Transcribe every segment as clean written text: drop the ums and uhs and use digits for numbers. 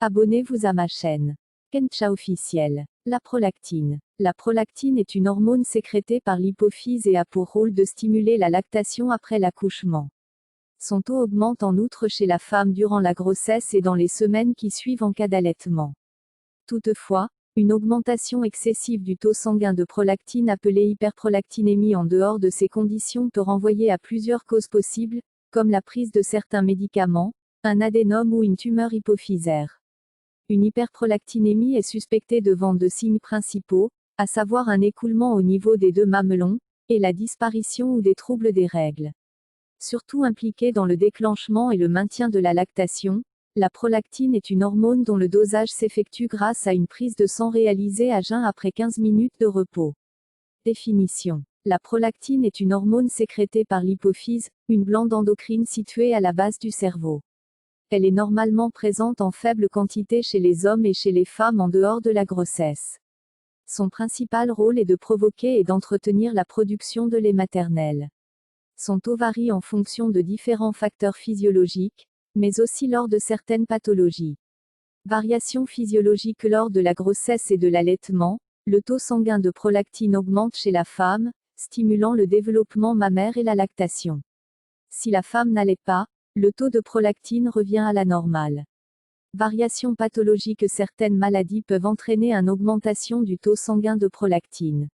Abonnez-vous à ma chaîne. Kencha officiel. La prolactine. La prolactine est une hormone sécrétée par l'hypophyse et a pour rôle de stimuler la lactation après l'accouchement. Son taux augmente en outre chez la femme durant la grossesse et dans les semaines qui suivent en cas d'allaitement. Toutefois, une augmentation excessive du taux sanguin de prolactine appelée hyperprolactinémie en dehors de ces conditions peut renvoyer à plusieurs causes possibles, comme la prise de certains médicaments, un adénome ou une tumeur hypophysaire. Une hyperprolactinémie est suspectée devant deux signes principaux, à savoir un écoulement au niveau des deux mamelons, et la disparition ou des troubles des règles. Surtout impliquée dans le déclenchement et le maintien de la lactation, la prolactine est une hormone dont le dosage s'effectue grâce à une prise de sang réalisée à jeun après 15 minutes de repos. Définition. La prolactine est une hormone sécrétée par l'hypophyse, une glande endocrine située à la base du cerveau. Elle est normalement présente en faible quantité chez les hommes et chez les femmes en dehors de la grossesse. Son principal rôle est de provoquer et d'entretenir la production de lait maternel. Son taux varie en fonction de différents facteurs physiologiques, mais aussi lors de certaines pathologies. Variation physiologique lors de la grossesse et de l'allaitement, le taux sanguin de prolactine augmente chez la femme, stimulant le développement mammaire et la lactation. Si la femme n'allait pas, le taux de prolactine revient à la normale. Variation pathologique. Certaines maladies peuvent entraîner une augmentation du taux sanguin de prolactine.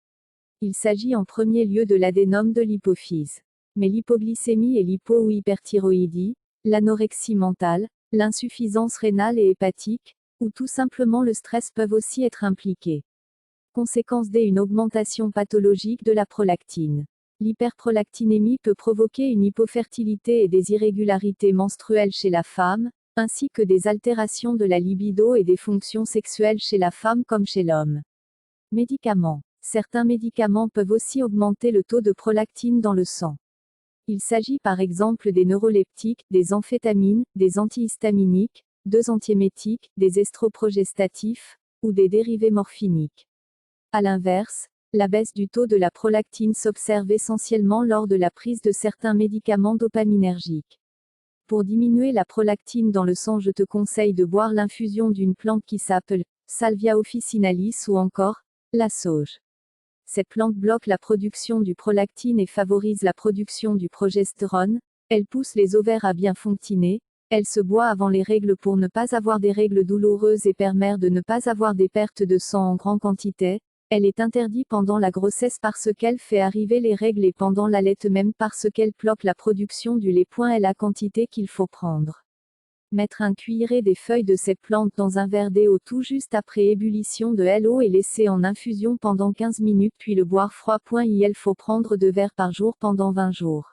Il s'agit en premier lieu de l'adénome de l'hypophyse. Mais l'hypoglycémie et l'hypo- ou hyperthyroïdie, l'anorexie mentale, l'insuffisance rénale et hépatique, ou tout simplement le stress peuvent aussi être impliqués. Conséquence D. Une augmentation pathologique de la prolactine. L'hyperprolactinémie peut provoquer une hypofertilité et des irrégularités menstruelles chez la femme, ainsi que des altérations de la libido et des fonctions sexuelles chez la femme comme chez l'homme. Médicaments. Certains médicaments peuvent aussi augmenter le taux de prolactine dans le sang. Il s'agit par exemple des neuroleptiques, des amphétamines, des antihistaminiques, des antiémétiques, des estroprogestatifs, ou des dérivés morphiniques. À l'inverse, la baisse du taux de la prolactine s'observe essentiellement lors de la prise de certains médicaments dopaminergiques. Pour diminuer la prolactine dans le sang, je te conseille de boire l'infusion d'une plante qui s'appelle Salvia officinalis ou encore la sauge. Cette plante bloque la production du prolactine et favorise la production du progestérone, elle pousse les ovaires à bien fonctionner, elle se boit avant les règles pour ne pas avoir des règles douloureuses et permet de ne pas avoir des pertes de sang en grande quantité, elle est interdite pendant la grossesse parce qu'elle fait arriver les règles et pendant l'allaitement même parce qu'elle bloque la production du lait. La quantité qu'il faut prendre. Mettre un cuillerée des feuilles de ces plantes dans un verre d'eau tout juste après ébullition de l'eau et laisser en infusion pendant 15 minutes puis le boire froid. Il faut prendre 2 verres par jour pendant 20 jours.